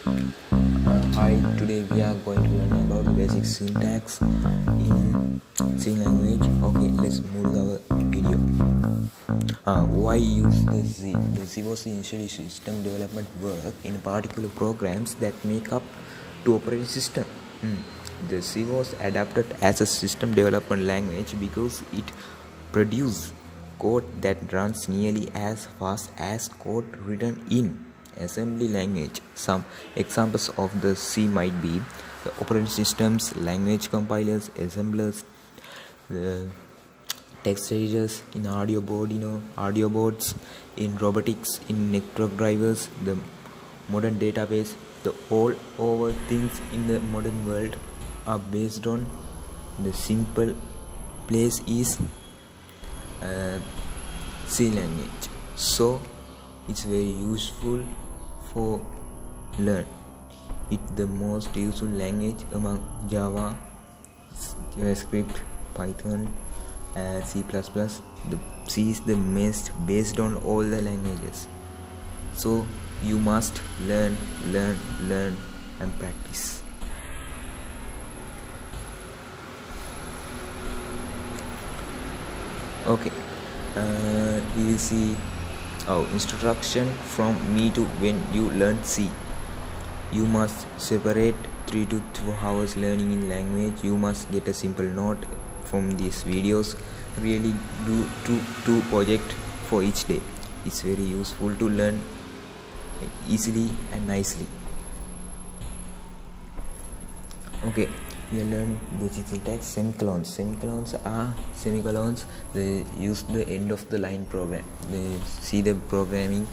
Hi, today we are going to learn about basic syntax in C language. Okay, let's move to our video. Why use the Z? The Z was initially system development work in particular programs that make up to operating system. The C was adapted as a system development language because it produces code that runs nearly as fast as code written in assembly language. Some examples of the C might be the operating systems, language compilers, assemblers, the text editors in audio boards, in robotics, in network drivers, the modern database. The all over things in the modern world are based on the simple place is C language. So it's very useful for learn. It's the most useful language among Java, JavaScript, Python, C++. The C is the most based on all the languages. So you must learn and practice. Okay, you will see instruction from me to when you learn C. You must separate 3 to 2 hours learning in language. You must get a simple note from these videos. Really do two project for each day. It's very useful to learn easily and nicely. Okay, we learn basic syntax. Semicolons are semicolons. They use the end of the line program. They see the programming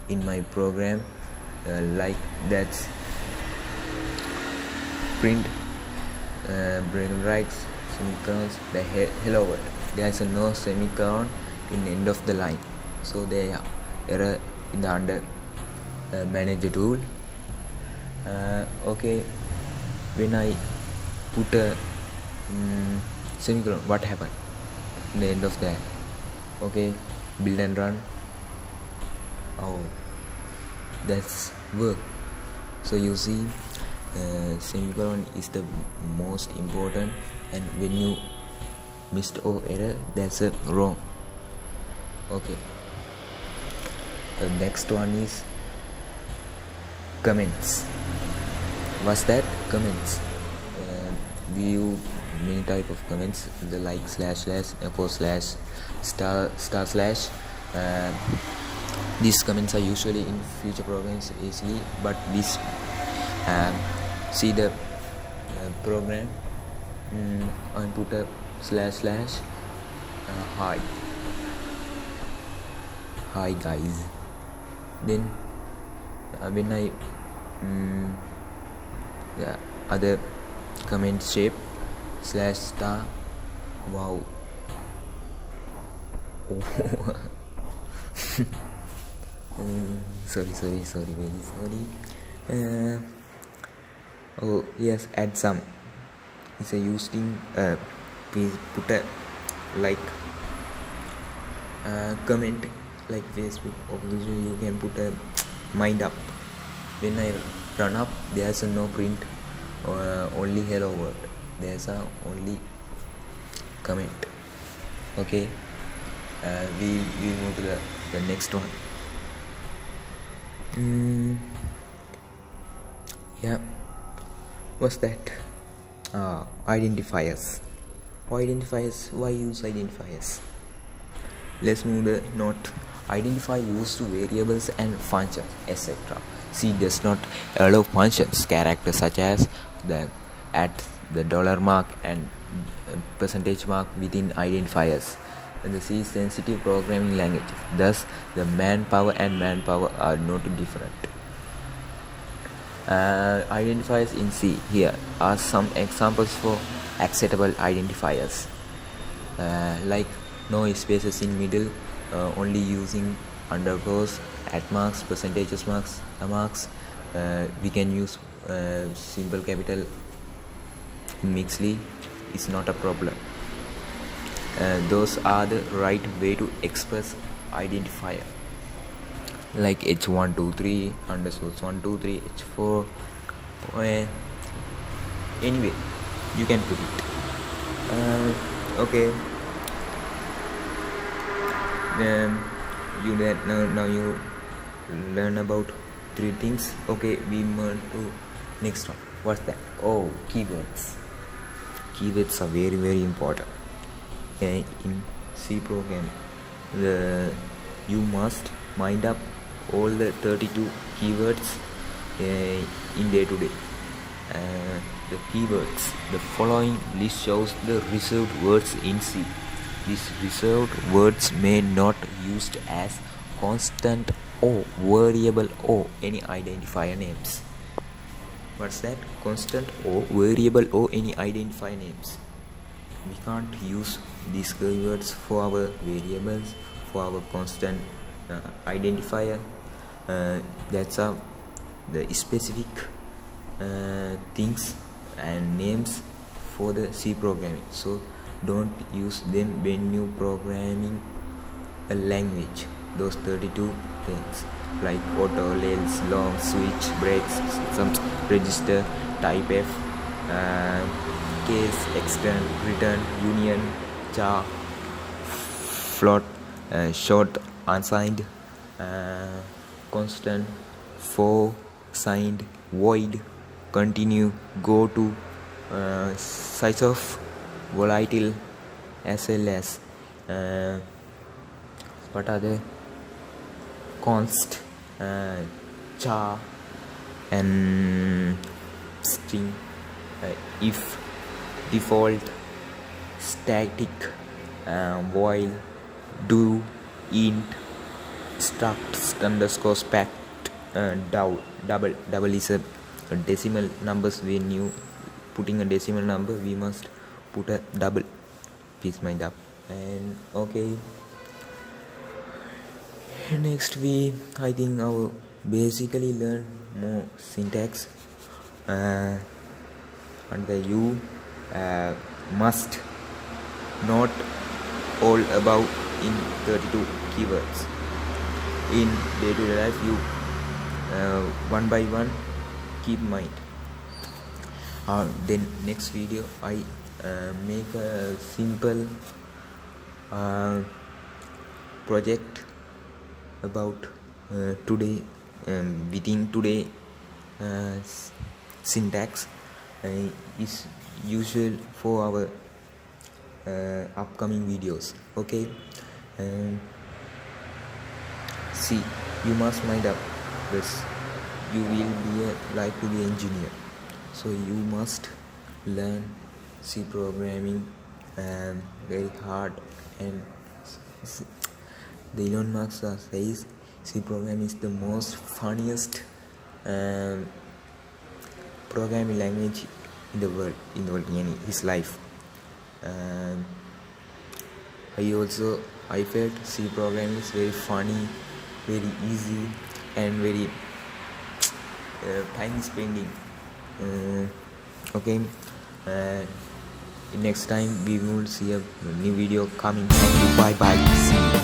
in my program like that's print break writes semicolons the hello world. There is no semicolon in end of the line, so they are error in the under manager tool. Okay, when I put a semicolon, what happened in the end of that? Okay, build and run. Oh, that's work. So you see, semicolon is the most important, and when you missed or error, that's a wrong. Okay, the next one is comments. What's that? Comments. We use many type of comments, the like slash, echo slash, star slash. These comments are usually in future programs easily, but this see the program and put a slash hi guys. Then when I the other comment shape slash star, wow. Sorry, very sorry. Oh yes, add some. It's a using please put a like comment like Facebook. Obviously you can put a mind up. When I run up, there's no print only hello world. There's only comment. Okay, we move to the next one. Yeah, what's that? Identifiers. Why use identifiers? Let's move the note. Identify used to variables and functions, etc. C does not allow functions characters such as the at the dollar mark and percentage mark within identifiers. And the C is sensitive programming language. Thus, the manpower and manpower are not different. Identifiers in C. Here are some examples for acceptable identifiers, like no spaces in middle, only using underscores, at marks, percentages marks, marks. We can use simple capital mixedly. It's not a problem. Those are the right way to express identifier. like h123 underscores 123 h4 anyway you can put it. Okay, then you now you learn about three things. Okay, we move to next one. What's that? Oh, keywords. Keywords are very very important in C program. You must mind up all the 32 keywords in day to day. The keywords. The following list shows the reserved words in C. These reserved words may not used as constant or variable or any identifier names. What's that? Constant or variable or any identifier names. We can't use these keywords for our variables, for our constant identifier. That's the specific things and names for the C programming. So don't use them when you programming a language. Those 32 things like auto, lels, long, switch, breaks, some register, type F, case, extend, return, union, char, float, short, unsigned, constant, for, signed, void, continue, go to, size of, volatile, as well as what are they? Const, char, and string, if, default, static, while, do, int, struct, underscore, pact, double is a decimal numbers. When you putting a decimal number, we must put a double. Please mind up. And okay, next I think our basically learn more syntax, and the you must not all about in 32 keywords in day-to-day life. You one by one keep mind. Then next video I make a simple project about today, within today syntax is usual for our upcoming videos. Okay, see, you must mind up this. You will be like to be engineer, so you must learn C programming very hard. And the Elon Musk says C programming is the most funniest programming language in the world in his life. I felt C programming is very funny, very easy, and very time spending. Okay, next time we will see a new video coming. Thank you. Bye bye. See you.